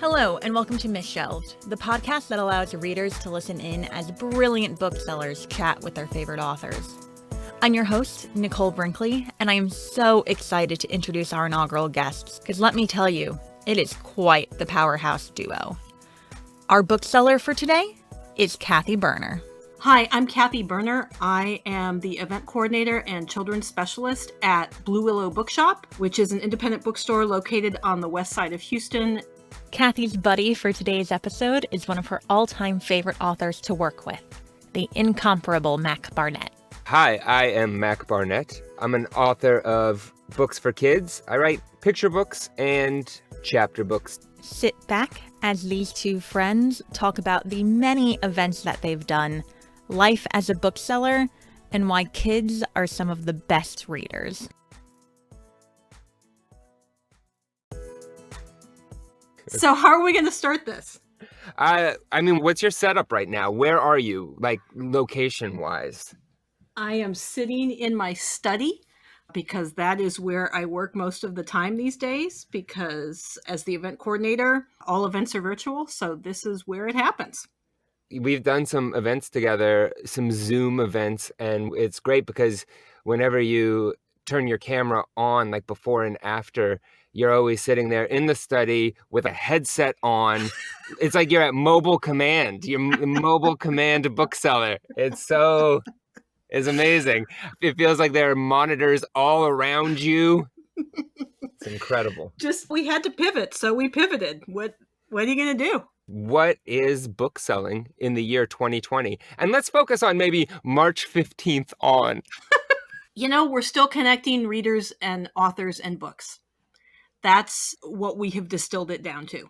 Hello, and welcome to Misshelved, the podcast that allows readers to listen in as brilliant booksellers chat with their favorite authors. I'm your host, Nicole Brinkley, and I am so excited to introduce our inaugural guests, because let me tell you, it is quite the powerhouse duo. Our bookseller for today is Cathy Berner. Hi, I'm Cathy Berner. I am the event coordinator and children's specialist at Blue Willow Bookshop, which is an independent bookstore located on the west side of Houston. Cathy's buddy for today's episode is one of her all-time favorite authors to work with, the incomparable Mac Barnett. Hi, I am Mac Barnett. I'm an author of books for kids. I write picture books and chapter books. Sit back as these two friends talk about the many events that they've done, life as a bookseller, and why kids are some of the best readers. So how are we going to start this? I mean, what's your setup right now? Where are you, like, location-wise? I am sitting in my study because that is where I work most of the time these days, because as the event coordinator, all events are virtual, so this is where it happens. We've done some events together, some Zoom events, and it's great because whenever you turn your camera on, like before and after, you're always sitting there in the study with a headset on. It's like you're at mobile command. You're mobile command bookseller. It's amazing. It feels like there are monitors all around you. It's incredible. We had to pivot, so we pivoted. What are you going to do? What is bookselling in the year 2020? And let's focus on maybe March 15th on. We're still connecting readers and authors and books. That's what we have distilled it down to.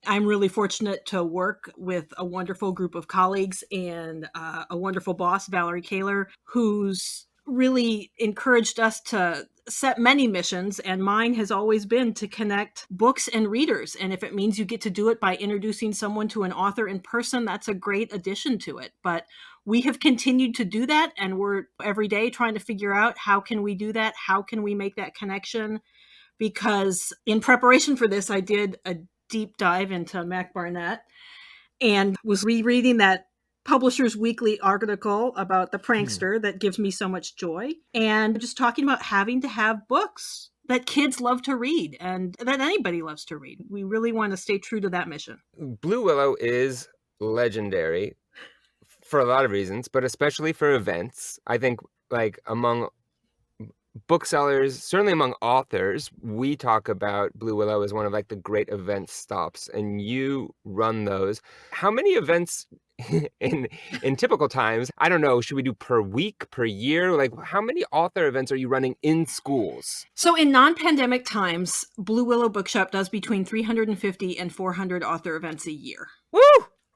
I'm really fortunate to work with a wonderful group of colleagues and a wonderful boss, Valerie Kaler, who's really encouraged us to set many missions, and mine has always been to connect books and readers. And if it means you get to do it by introducing someone to an author in person, that's a great addition to it. But we have continued to do that, and we're every day trying to figure out how can we do that? How can we make that connection? Because in preparation for this, I did a deep dive into Mac Barnett and was rereading that Publishers Weekly article about the prankster that gives me so much joy, and just talking about having to have books that kids love to read and that anybody loves to read. We really want to stay true to that mission. Blue Willow is legendary for a lot of reasons, but especially for events. I think, like, among booksellers, certainly among authors, we talk about Blue Willow as one of, like, the great event stops, and you run those. How many events in typical times, I don't know, should we do per week, per year? Like, how many author events are you running in schools? So in non-pandemic times, Blue Willow Bookshop does between 350 and 400 author events a year. Woo!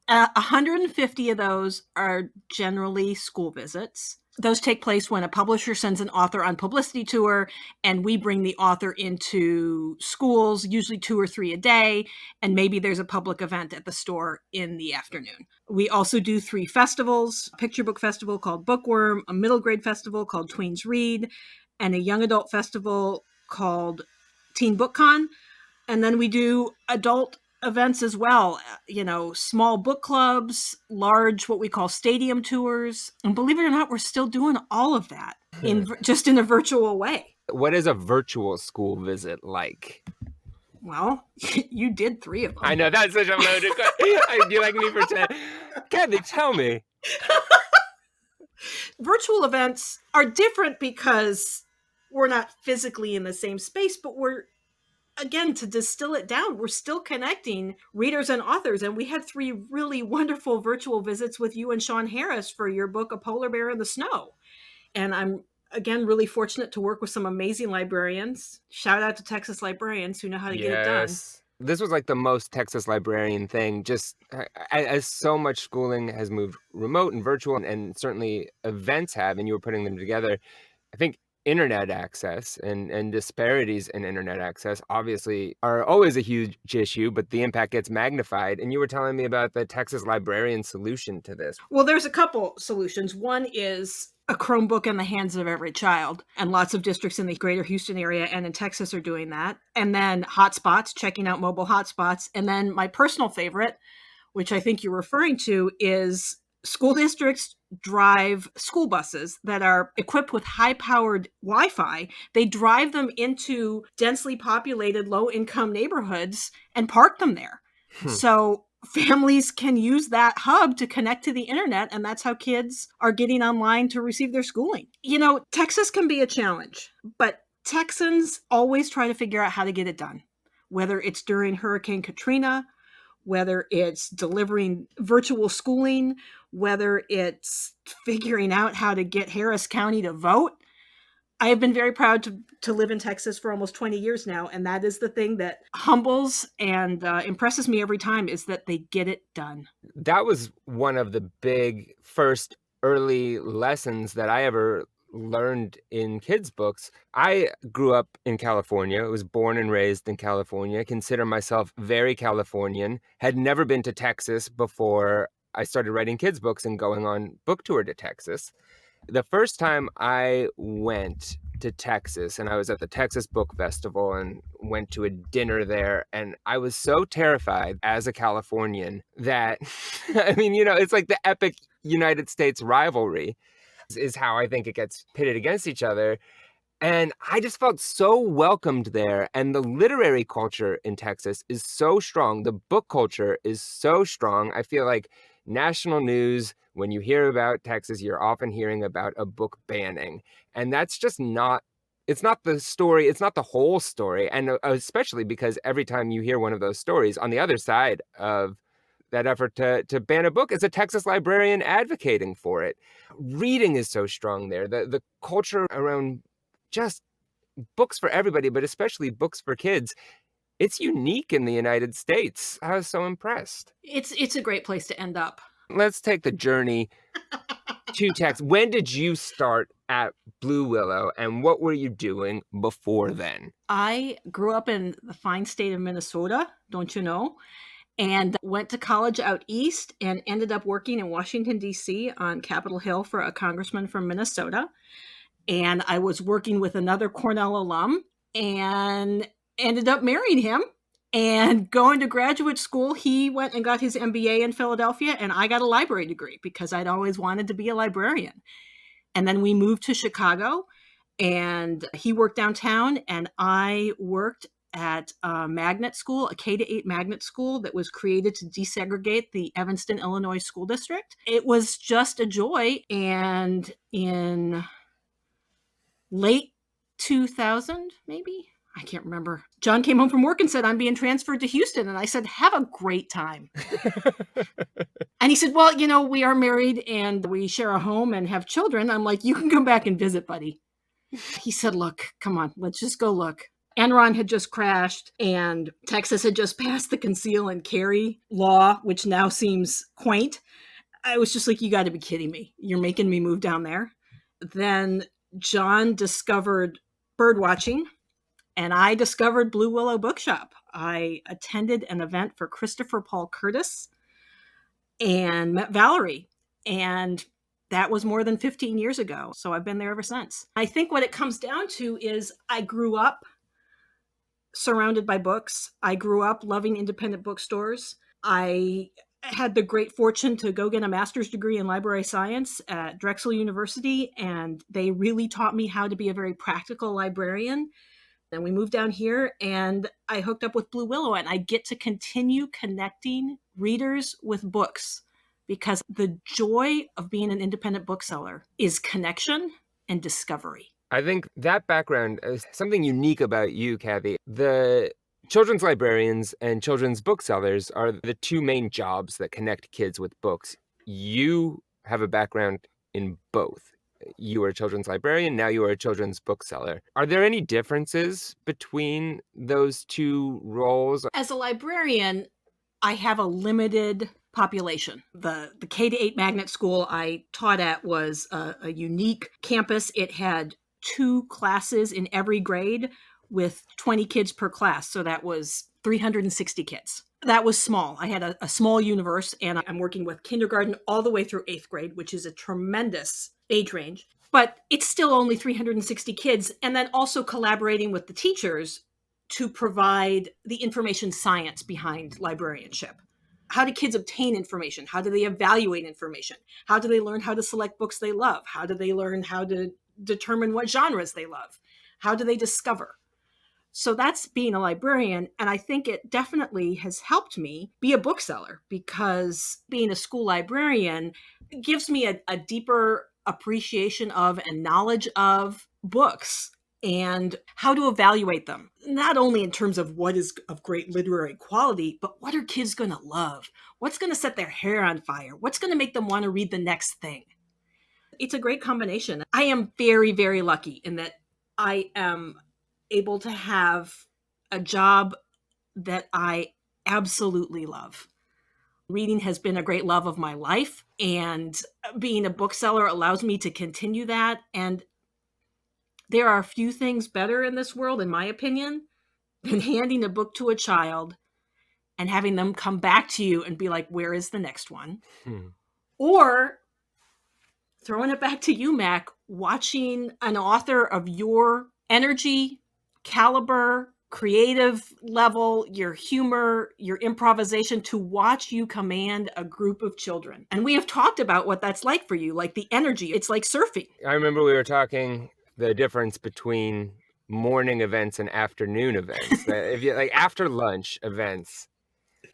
150 of those are generally school visits. Those take place when a publisher sends an author on publicity tour, and we bring the author into schools, usually 2 or 3 a day, and maybe there's a public event at the store in the afternoon. We also do 3 festivals: a picture book festival called Bookworm, a middle grade festival called Tweens Read, and a young adult festival called Teen Book Con. And then we do adult events as well, small book clubs, large, what we call stadium tours. And believe it or not, we're still doing all of that in a virtual way. What is a virtual school visit like? Well, you did 3 of them. I know, that's such a loaded question. Do you like me for 10? Cathy, tell me. Virtual events are different because we're not physically in the same space, but again, to distill it down, we're still connecting readers and authors. And we had 3 really wonderful virtual visits with you and Sean Harris for your book, A Polar Bear in the Snow. And I'm, again, really fortunate to work with some amazing librarians. Shout out to Texas librarians who know how to get it done. This was like the most Texas librarian thing, just as so much schooling has moved remote and virtual, and certainly events have, and you were putting them together. I think internet access and disparities in internet access obviously are always a huge issue, but the impact gets magnified. And you were telling me about the Texas Librarian solution to this. Well, there's a couple solutions. One is a Chromebook in the hands of every child. And lots of districts in the greater Houston area and in Texas are doing that. And then hotspots, checking out mobile hotspots. And then my personal favorite, which I think you're referring to, is school districts drive school buses that are equipped with high-powered Wi-Fi. They drive them into densely populated, low-income neighborhoods and park them there. So families can use that hub to connect to the internet, and that's how kids are getting online to receive their schooling. You know, Texas can be a challenge, but Texans always try to figure out how to get it done, whether it's during Hurricane Katrina, whether it's delivering virtual schooling, whether it's figuring out how to get Harris County to vote. I have been very proud to live in Texas for almost 20 years now, and that is the thing that humbles and impresses me every time, is that they get it done. That was one of the big first early lessons that I ever learned in kids' books. I grew up in California. I was born and raised in California. Consider myself very Californian. Had never been to Texas before I started writing kids' books and going on book tour to Texas. The first time I went to Texas, and I was at the Texas Book Festival and went to a dinner there, and I was so terrified as a Californian that, I mean, you know, it's like the epic United States rivalry is how I think it gets pitted against each other. And I just felt so welcomed there. And the literary culture in Texas is so strong. The book culture is so strong. I feel like national news, when you hear about Texas, you're often hearing about a book banning. And that's just not, it's not the story. It's not the whole story. And especially because every time you hear one of those stories, on the other side of that effort to ban a book is a Texas librarian advocating for it. Reading is so strong there. The culture around just books for everybody, but especially books for kids, it's unique in the United States. I was so impressed. It's a great place to end up. Let's take the journey to Texas. When did you start at Blue Willow, and what were you doing before then? I grew up in the fine state of Minnesota, don't you know? And went to college out east and ended up working in Washington, D.C. on Capitol Hill for a congressman from Minnesota. And I was working with another Cornell alum and ended up marrying him and going to graduate school. He went and got his MBA in Philadelphia, and I got a library degree because I'd always wanted to be a librarian. And then we moved to Chicago, and he worked downtown, and I worked at a magnet school, a K-8 magnet school that was created to desegregate the Evanston, Illinois school district. It was just a joy. And in late 2000, maybe, I can't remember, John came home from work and said, I'm being transferred to Houston. And I said, have a great time. And he said, well, you know, we are married and we share a home and have children. I'm like, you can come back and visit, buddy. He said, look, come on, let's just go look. Enron had just crashed, and Texas had just passed the conceal and carry law, which now seems quaint. I was just like, you got to be kidding me. You're making me move down there. Then John discovered bird watching, and I discovered Blue Willow Bookshop. I attended an event for Christopher Paul Curtis and met Valerie, and that was more than 15 years ago. So I've been there ever since. I think what it comes down to is I grew up surrounded by books. I grew up loving independent bookstores. I had the great fortune to go get a master's degree in library science at Drexel University, and they really taught me how to be a very practical librarian. Then we moved down here, and I hooked up with Blue Willow, and I get to continue connecting readers with books, because the joy of being an independent bookseller is connection and discovery. I think that background is something unique about you, Cathy. The children's librarians and children's booksellers are the two main jobs that connect kids with books. You have a background in both. You were a children's librarian, now you are a children's bookseller. Are there any differences between those two roles? As a librarian, I have a limited population. The K-8 magnet school I taught at was a unique campus. It had 2 classes in every grade with 20 kids per class. So that was 360 kids. That was small. I had a small universe, and I'm working with kindergarten all the way through 8th grade, which is a tremendous age range. But it's still only 360 kids. And then also collaborating with the teachers to provide the information science behind librarianship. How do kids obtain information? How do they evaluate information? How do they learn how to select books they love? How do they learn how to determine what genres they love? How do they discover? So that's being a librarian. And I think it definitely has helped me be a bookseller, because being a school librarian gives me a deeper appreciation of and knowledge of books and how to evaluate them, not only in terms of what is of great literary quality, but what are kids going to love? What's going to set their hair on fire? What's going to make them want to read the next thing? It's a great combination. I am very, very lucky in that I am able to have a job that I absolutely love. Reading has been a great love of my life, and being a bookseller allows me to continue that. And there are a few things better in this world, in my opinion, than handing a book to a child and having them come back to you and be like, where is the next one? Or throwing it back to you, Mac, watching an author of your energy, caliber, creative level, your humor, your improvisation, to watch you command a group of children. And we have talked about what that's like for you, like the energy. It's like surfing. I remember we were talking the difference between morning events and afternoon events. If you like after lunch events,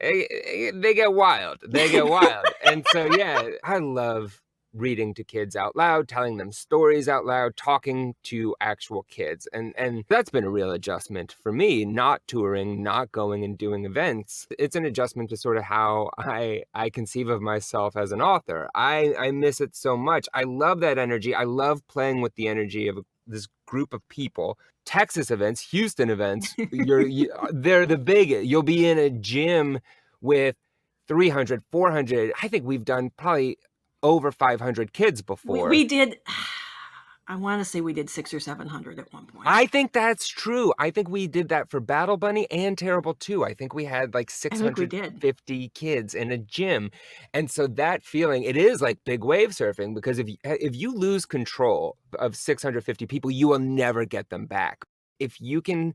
they get wild. They get wild. And so, yeah, I love reading to kids out loud, telling them stories out loud, talking to actual kids. And that's been a real adjustment for me, not touring, not going and doing events. It's an adjustment to sort of how I conceive of myself as an author. I miss it so much. I love that energy. I love playing with the energy of this group of people. Texas events, Houston events, they're the big. You'll be in a gym with 300, 400. I think we've done probably over 500 kids before. We did, I want to say we did 600 or 700 at one point. I think that's true. I think we did that for Battle Bunny and Terrible 2. I think we had like 650 kids in a gym. And so that feeling, it is like big wave surfing, because if you lose control of 650 people, you will never get them back. If you can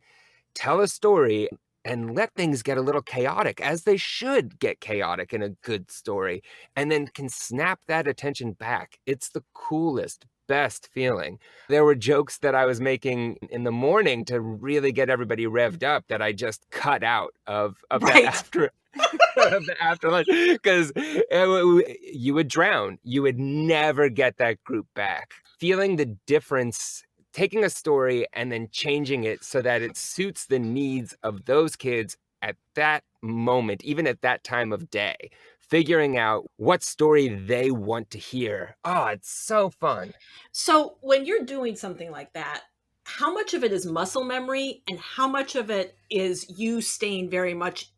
tell a story and let things get a little chaotic, as they should get chaotic in a good story, and then can snap that attention back, it's the coolest, best feeling. There were jokes that I was making in the morning to really get everybody revved up that I just cut out of right. that after lunch, because you would drown. You would never get that group back. Feeling the difference, taking a story and then changing it so that it suits the needs of those kids at that moment, even at that time of day, figuring out what story they want to hear. Oh, it's so fun. So when you're doing something like that, how much of it is muscle memory and how much of it is you staying very much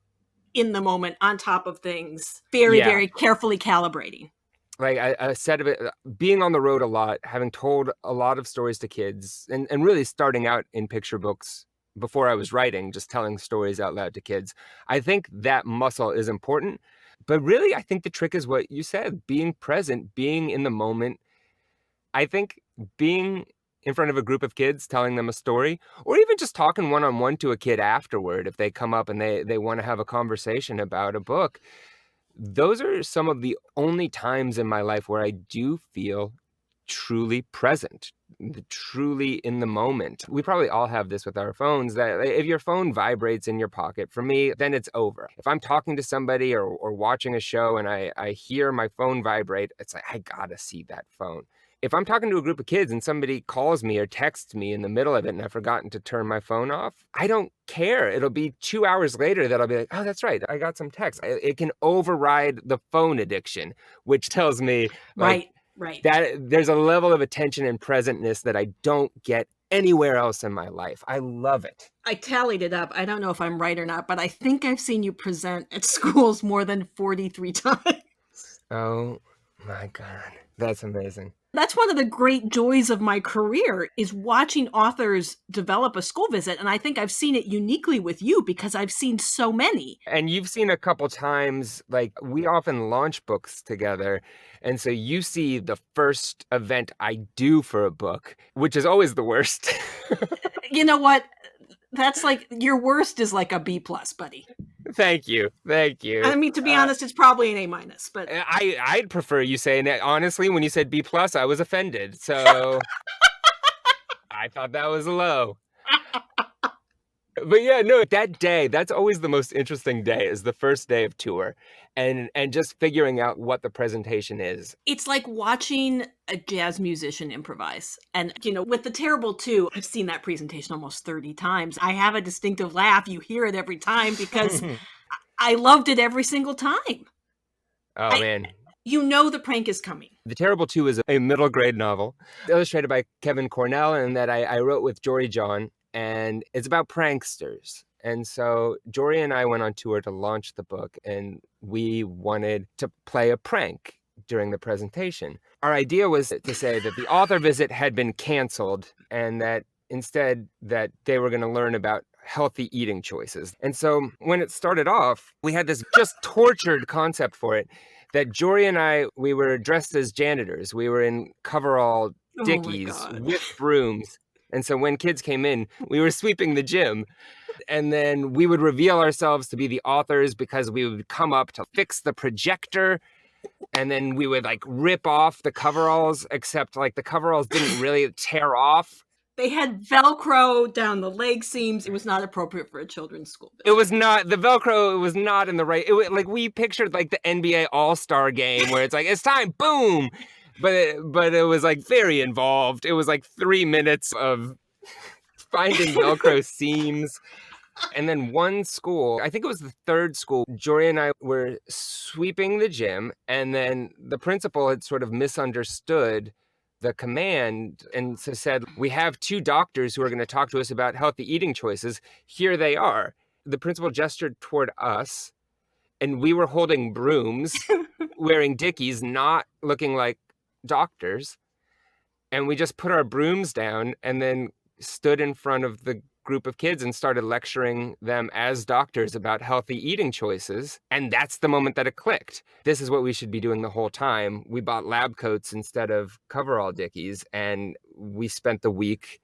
in the moment, on top of things, very carefully calibrating? Like I said of it, being on the road a lot, having told a lot of stories to kids, and really starting out in picture books before I was writing, just telling stories out loud to kids. I think that muscle is important. But really, I think the trick is what you said, being present, being in the moment. I think being in front of a group of kids, telling them a story, or even just talking one-on-one to a kid afterward, if they come up and they want to have a conversation about a book. Those are some of the only times in my life where I do feel truly present, truly in the moment. We probably all have this with our phones, that if your phone vibrates in your pocket, for me, then it's over. If I'm talking to somebody or watching a show and I hear my phone vibrate, it's like, I gotta see that phone. If I'm talking to a group of kids and somebody calls me or texts me in the middle of it and I've forgotten to turn my phone off, I don't care. It'll be 2 hours later that I'll be like, oh, that's right, I got some text. It can override the phone addiction, which tells me right. that there's a level of attention and presentness that I don't get anywhere else in my life. I love it. I tallied it up. I don't know if I'm right or not, but I think I've seen you present at schools more than 43 times. Oh my God, that's amazing. That's one of the great joys of my career is watching authors develop a school visit. And I think I've seen it uniquely with you because I've seen so many. And you've seen a couple times, like we often launch books together. And so you see the first event I do for a book, which is always the worst. You know what? That's like, your worst is like a B+, buddy. Thank you. Thank you. I mean, to be honest, it's probably an A-, but I'd prefer you saying that. Honestly, when you said B+, I was offended. So I thought that was low. But yeah, no, that day, that's always the most interesting day, is the first day of tour and just figuring out what the presentation is. it's like watching a jazz musician improvise. And, with The Terrible 2, I've seen that presentation almost 30 times. I have a distinctive laugh. You hear it every time because I loved it every single time. Oh, man. You know the prank is coming. The Terrible 2 is a middle grade novel illustrated by Kevin Cornell, and that I wrote with Jory John, and it's about pranksters. And so Jory and I went on tour to launch the book, and we wanted to play a prank during the presentation. Our idea was to say that the author visit had been canceled and that instead that they were going to learn about healthy eating choices. And so when it started off, we had this just tortured concept for it, that Jory and I, we were dressed as janitors. We were in coverall dickies with brooms. And so when kids came in, we were sweeping the gym. And then we would reveal ourselves to be the authors because we would come up to fix the projector. And then we would like rip off the coveralls, except like the coveralls didn't really tear off. They had Velcro down the leg seams. It was not appropriate for a children's school visit. It was not, the Velcro, it was not in the right, it was like we pictured like the NBA All-Star game where it's like, it's time, boom. But it was like very involved. It was like 3 minutes of finding Velcro seams. And then one school, I think it was the third school, Jory and I were sweeping the gym, and then the principal had sort of misunderstood the command and so said, we have 2 doctors who are going to talk to us about healthy eating choices. Here they are. The principal gestured toward us, and we were holding brooms, wearing dickies, not looking like doctors. And we just put our brooms down and then stood in front of the group of kids and started lecturing them as doctors about healthy eating choices. And that's the moment that it clicked. This is what we should be doing the whole time. We bought lab coats instead of coverall dickies, and we spent the week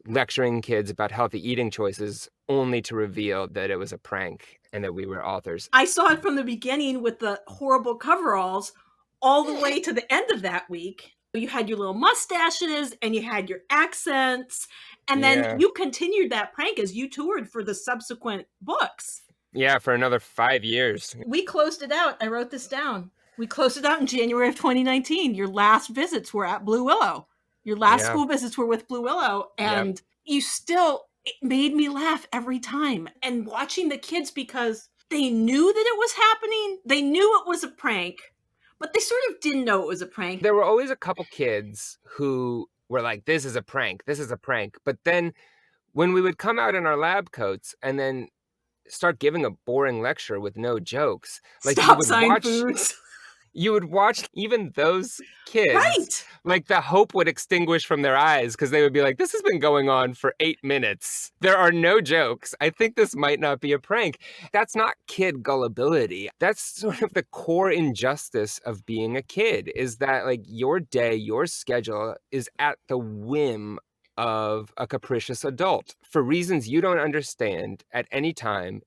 lecturing kids about healthy eating choices, only to reveal that it was a prank and that we were authors. I saw it from the beginning with the horrible coveralls all the way to the end of that week. You had your little mustaches and you had your accents. And then you continued that prank as you toured for the subsequent books. Yeah, for another 5 years. We closed it out. I wrote this down. We closed it out in January of 2019. Your last visits were at Blue Willow. Your last school visits were with Blue Willow. And you still, it made me laugh every time. And watching the kids, because they knew that it was happening. They knew it was a prank, but they sort of didn't know it was a prank. There were always a couple kids who were like, this is a prank. This is a prank. But then when we would come out in our lab coats and then start giving a boring lecture with no jokes, like Stop sign foods. You would watch even those kids, right? Like the hope would extinguish from their eyes because they would be like, this has been going on for 8 minutes. There are no jokes. I think this might not be a prank. That's not kid gullibility. That's sort of the core injustice of being a kid, is that like your day, your schedule is at the whim of a capricious adult. For reasons you don't understand at any time,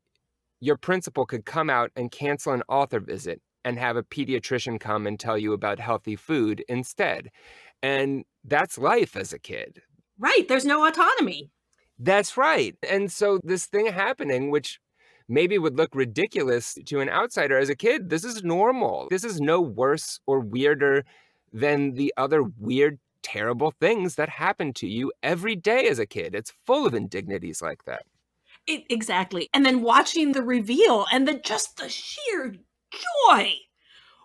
your principal could come out and cancel an author visit and have a pediatrician come and tell you about healthy food instead. And that's life as a kid. Right. There's no autonomy. That's right. And so this thing happening, which maybe would look ridiculous to an outsider as a kid, this is normal. This is no worse or weirder than the other weird, terrible things that happen to you every day as a kid. It's full of indignities like that. Exactly. And then watching the reveal and then just the sheer joy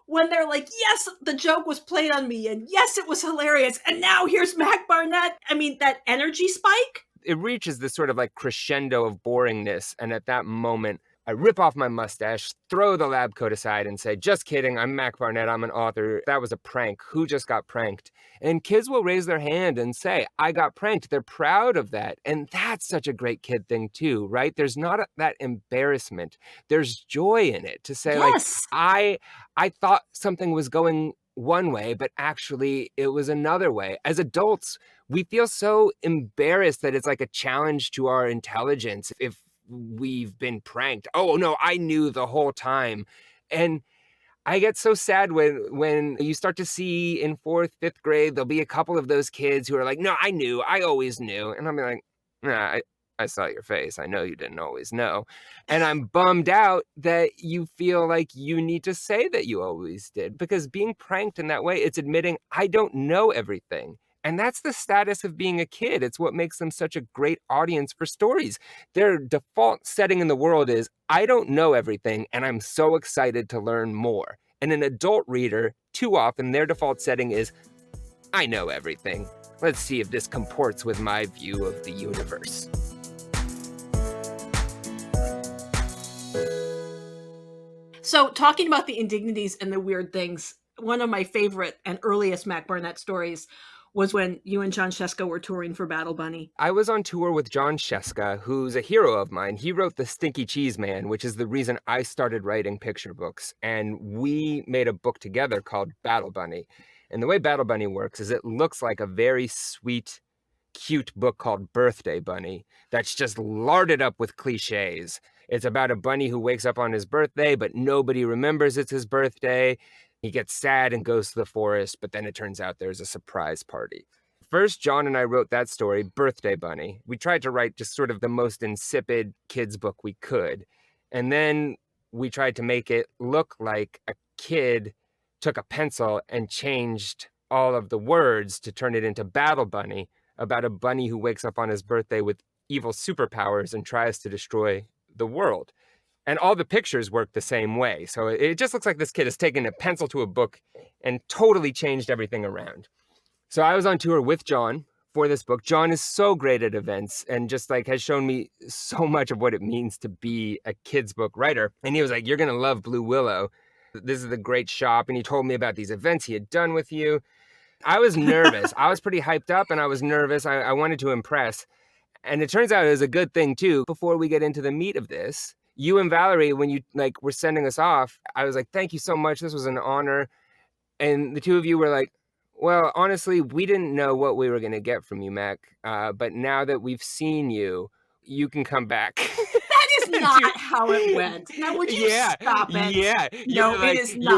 when they're like, yes, the joke was played on me, and yes, it was hilarious, and now here's Mac Barnett. I mean, that energy spike. It reaches this sort of like crescendo of boringness, and at that moment, I rip off my mustache, throw the lab coat aside and say, just kidding, I'm Mac Barnett, I'm an author. That was a prank. Who just got pranked? And kids will raise their hand and say, I got pranked. They're proud of that. And that's such a great kid thing too, right? There's not that embarrassment. There's joy in it to say, Yes. like, I thought something was going one way, but actually it was another way. As adults, we feel so embarrassed that it's like a challenge to our intelligence if we've been pranked. Oh no, I knew the whole time. And I get so sad when you start to see in 4th, 5th grade, there'll be a couple of those kids who are like, no, I knew, I always knew. And I'm like, nah, I saw your face. I know you didn't always know. And I'm bummed out that you feel like you need to say that you always did, because being pranked in that way, it's admitting I don't know everything. And that's the status of being a kid. It's what makes them such a great audience for stories. Their default setting in the world is, I don't know everything, and I'm so excited to learn more. And an adult reader, too often, their default setting is, I know everything. Let's see if this comports with my view of the universe. So talking about the indignities and the weird things, one of my favorite and earliest Mac Barnett stories was when you and John Sheska were touring for Battle Bunny. I was on tour with John Sheska, who's a hero of mine. He wrote The Stinky Cheese Man, which is the reason I started writing picture books. And we made a book together called Battle Bunny. And the way Battle Bunny works is it looks like a very sweet, cute book called Birthday Bunny that's just larded up with cliches. It's about a bunny who wakes up on his birthday, but nobody remembers it's his birthday. He gets sad and goes to the forest, but then it turns out there's a surprise party. First, John and I wrote that story, Birthday Bunny. We tried to write just sort of the most insipid kids book we could. And then we tried to make it look like a kid took a pencil and changed all of the words to turn it into Battle Bunny, about a bunny who wakes up on his birthday with evil superpowers and tries to destroy the world. And all the pictures work the same way. So it just looks like this kid has taken a pencil to a book and totally changed everything around. So I was on tour with John for this book. John is so great at events and just like has shown me so much of what it means to be a kid's book writer. And he was like, you're going to love Blue Willow. This is a great shop. And he told me about these events he had done with you. I was nervous. I was pretty hyped up and I was nervous. I wanted to impress. And it turns out it was a good thing too. Before we get into the meat of this, you and Valerie, when you like were sending us off, I was like, thank you so much. This was an honor. And the two of you were like, well, honestly, we didn't know what we were going to get from you, Mac. But now that we've seen you, you can come back. That is not how it went. Now, would you stop it? Yeah. No, it is not.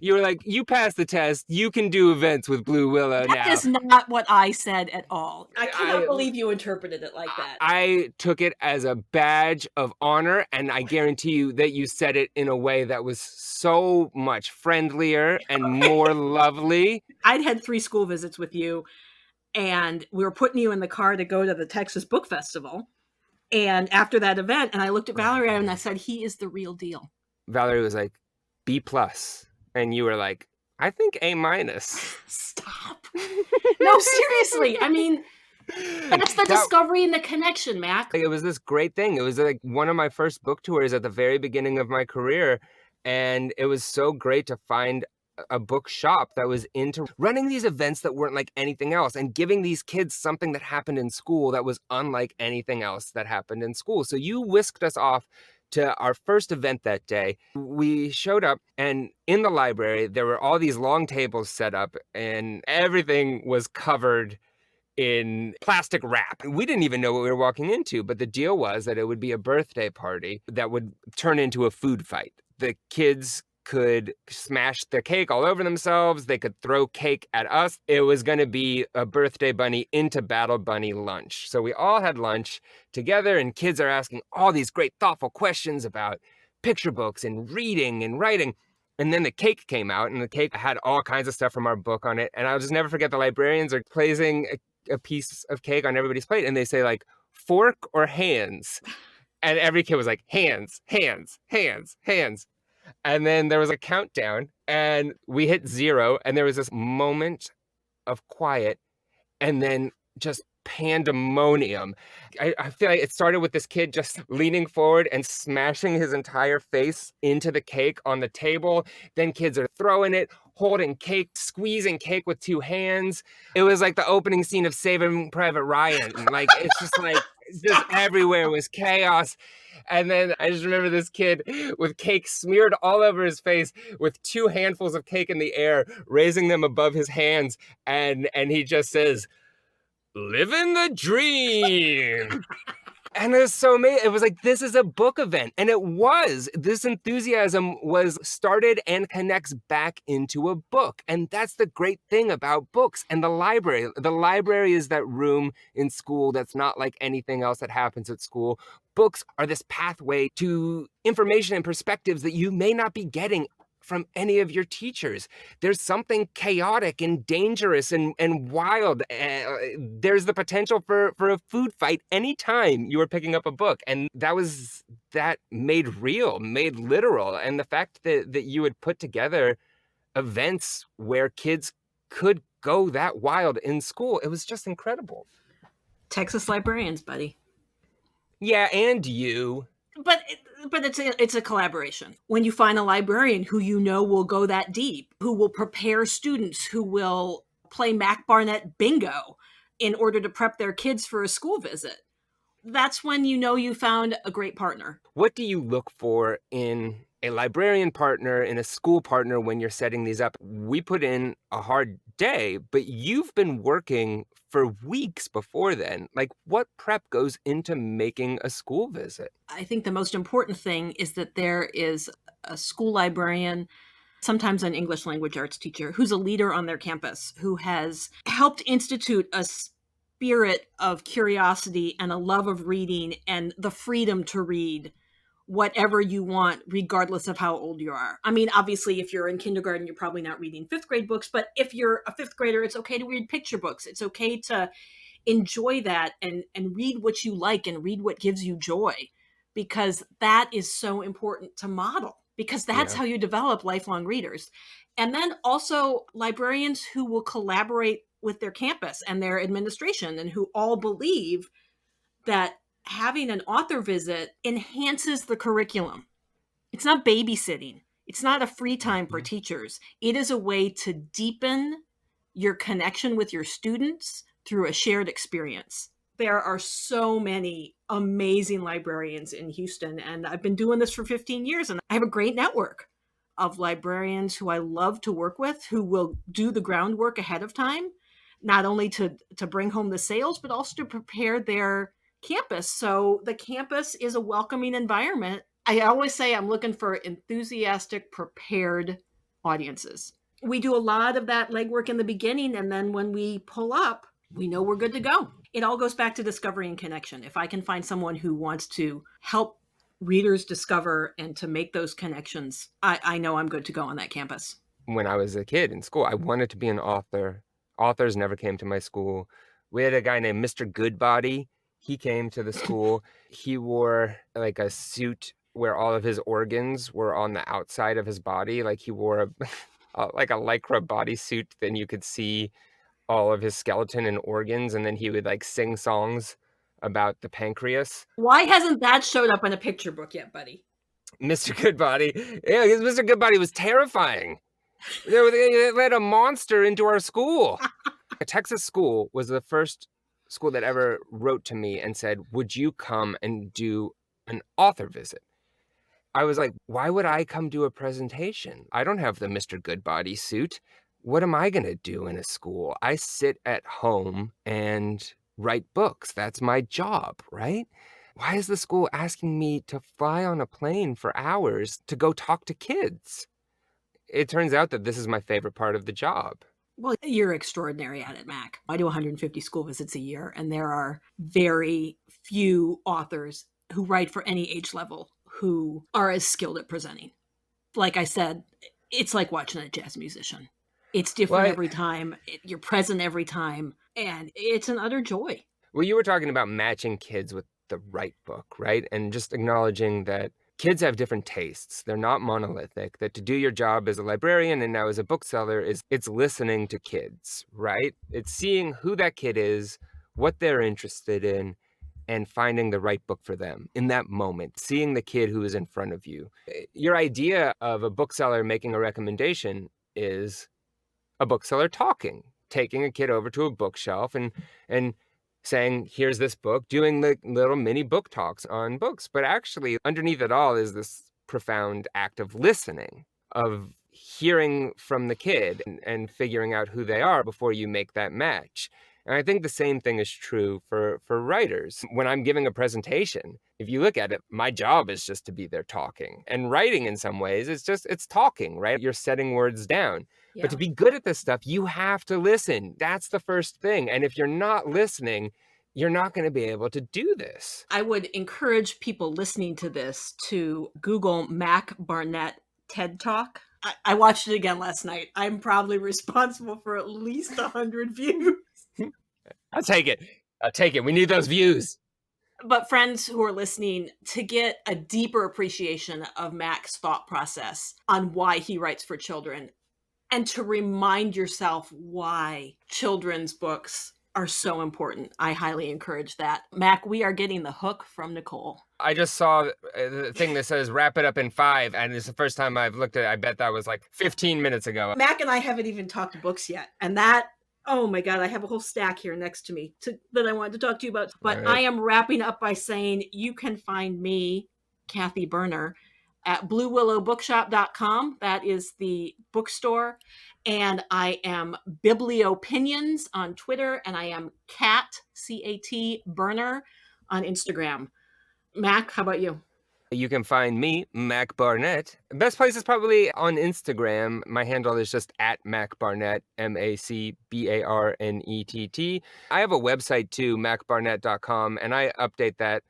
You were like, you passed the test. You can do events with Blue Willow now. That is not what I said at all. I cannot believe you interpreted it like that. I took it as a badge of honor, and I guarantee you that you said it in a way that was so much friendlier and more lovely. I'd had 3 school visits with you, and we were putting you in the car to go to the Texas Book Festival. And after that event, and I looked at Valerie and I said, he is the real deal. Valerie was like, B+. And you were like, I think A-. Stop. No, seriously. I mean, that's the discovery and the connection, Mac. It was this great thing. It was like one of my first book tours at the very beginning of my career. And it was so great to find a bookshop that was into running these events that weren't like anything else and giving these kids something that happened in school that was unlike anything else that happened in school. So you whisked us off to our first event that day. We showed up, and in the library, there were all these long tables set up and everything was covered in plastic wrap. We didn't even know what we were walking into, but the deal was that it would be a birthday party that would turn into a food fight. The kids could smash the cake all over themselves. They could throw cake at us. It was going to be a Birthday Bunny into Battle Bunny lunch. So we all had lunch together, and kids are asking all these great thoughtful questions about picture books and reading and writing. And then the cake came out, and the cake had all kinds of stuff from our book on it. And I'll just never forget, the librarians are placing a piece of cake on everybody's plate, and they say like, fork or hands? And every kid was like, hands, hands, hands, hands. And then there was a countdown, and we hit 0, and there was this moment of quiet, and then just pandemonium. I feel like it started with this kid just leaning forward and smashing his entire face into the cake on the table. Then kids are throwing it, holding cake, squeezing cake with two hands. It was like the opening scene of Saving Private Ryan. Like, it's just everywhere was chaos. And then I just remember this kid with cake smeared all over his face with two handfuls of cake in the air, raising them above his hands. And he just says, "Living the dream." And it was so amazing. It was like, this is a book event. And it was. This enthusiasm was started and connects back into a book. And that's the great thing about books and the library. The library is that room in school that's not like anything else that happens at school. Books are this pathway to information and perspectives that you may not be getting from any of your teachers. There's something chaotic and dangerous and wild. There's the potential for a food fight anytime you are picking up a book. And that made real, made literal. And the fact that you would put together events where kids could go that wild in school, it was just incredible. Texas librarians, buddy. Yeah, and you. But it's a collaboration. When you find a librarian who you know will go that deep, who will prepare students, who will play Mac Barnett bingo in order to prep their kids for a school visit, that's when you know you found a great partner. What do you look for in a librarian partner, in a school partner when you're setting these up? We put in a hard day, but you've been working for weeks before then. Like, what prep goes into making a school visit? I think the most important thing is that there is a school librarian, sometimes an English language arts teacher, who's a leader on their campus, who has helped institute a spirit of curiosity and a love of reading and the freedom to read whatever you want, regardless of how old you are. I mean, obviously, if you're in kindergarten, you're probably not reading fifth grade books, but if you're a fifth grader, it's okay to read picture books. It's okay to enjoy that and read what you like and read what gives you joy, because that is so important to model, because that's how you develop lifelong readers. And then also librarians who will collaborate with their campus and their administration and who all believe that having an author visit enhances the curriculum. It's not babysitting. It's not a free time for teachers. It is a way to deepen your connection with your students through a shared experience. There are so many amazing librarians in Houston, and I've been doing this for 15 years, and I have a great network of librarians who I love to work with, who will do the groundwork ahead of time, not only to bring home the sales, but also to prepare their campus. So the campus is a welcoming environment. I always say I'm looking for enthusiastic, prepared audiences. We do a lot of that legwork in the beginning, and then when we pull up, we know we're good to go. It all goes back to discovery and connection. If I can find someone who wants to help readers discover and to make those connections, I know I'm good to go on that campus. When I was a kid in school, I wanted to be an author. Authors never came to my school. We had a guy named Mr. Goodbody. He came to the school. He wore like a suit where all of his organs were on the outside of his body. Like he wore like a Lycra bodysuit. Then you could see all of his skeleton and organs. And then he would like sing songs about the pancreas. Why hasn't that showed up in a picture book yet, buddy? Mr. Goodbody. Yeah, because Mr. Goodbody was terrifying. They let a monster into our school. A Texas school was the first school that ever wrote to me and said, would you come and do an author visit? I was like, why would I come do a presentation? I don't have the Mr. Goodbody suit. What am I going to do in a school? I sit at home and write books. That's my job, right? Why is the school asking me to fly on a plane for hours to go talk to kids? It turns out that this is my favorite part of the job. Well, you're extraordinary at it, Mac. I do 150 school visits a year, and there are very few authors who write for any age level who are as skilled at presenting. Like I said, it's like watching a jazz musician. It's different every time. You're present every time, and it's an utter joy. Well, you were talking about matching kids with the right book, right? And just acknowledging that kids have different tastes. They're not monolithic. That to do your job as a librarian and now as a bookseller it's listening to kids, right? It's seeing who that kid is, what they're interested in, and finding the right book for them in that moment, seeing the kid who is in front of you. Your idea of a bookseller making a recommendation is a bookseller talking, taking a kid over to a bookshelf and saying, here's this book, doing the little mini book talks on books. But actually, underneath it all is this profound act of listening, of hearing from the kid and figuring out who they are before you make that match. And I think the same thing is true for writers. When I'm giving a presentation, if you look at it, my job is just to be there talking. And writing in some ways, it's talking, right? You're setting words down. Yeah. But to be good at this stuff, you have to listen. That's the first thing. And if you're not listening, you're not going to be able to do this. I would encourage people listening to this to Google Mac Barnett TED Talk. I watched it again last night. I'm probably responsible for at least 100 views. I'll take it. We need those views. But friends who are listening, to get a deeper appreciation of Mac's thought process on why he writes for children, and to remind yourself why children's books are so important, I highly encourage that. Mac, we are getting the hook from Nicole. I just saw the thing that says wrap it up in 5, and it's the first time I've looked at it. I bet that was like 15 minutes ago. Mac and I haven't even talked books yet. And that, oh my God, I have a whole stack here next to me that I wanted to talk to you about. But right. I am wrapping up by saying you can find me, Cathy Berner, at bluewillowbookshop.com. That is the bookstore. And I am Bibliopinions on Twitter, and I am Cat, C-A-T, Berner on Instagram. Mac, how about you? You can find me, Mac Barnett. Best place is probably on Instagram. My handle is just at Mac Barnett, MacBarnett. I have a website too, macbarnett.com, and I update that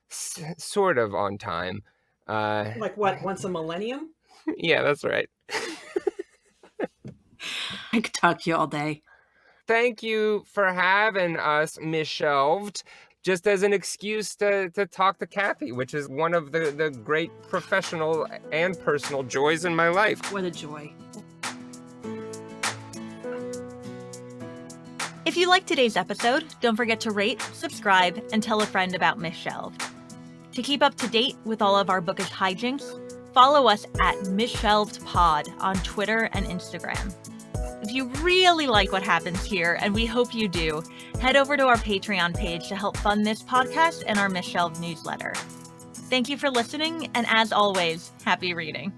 sort of on time. Like what, once a millennium? Yeah, that's right. I could talk to you all day. Thank you for having us, Misshelved, just as an excuse to talk to Cathy, which is one of the great professional and personal joys in my life. What a joy. If you liked today's episode, don't forget to rate, subscribe, and tell a friend about Misshelved. To keep up to date with all of our bookish hijinks, follow us at Misshelved Pod on Twitter and Instagram. If you really like what happens here, and we hope you do, head over to our Patreon page to help fund this podcast and our Misshelved newsletter. Thank you for listening, and as always, happy reading.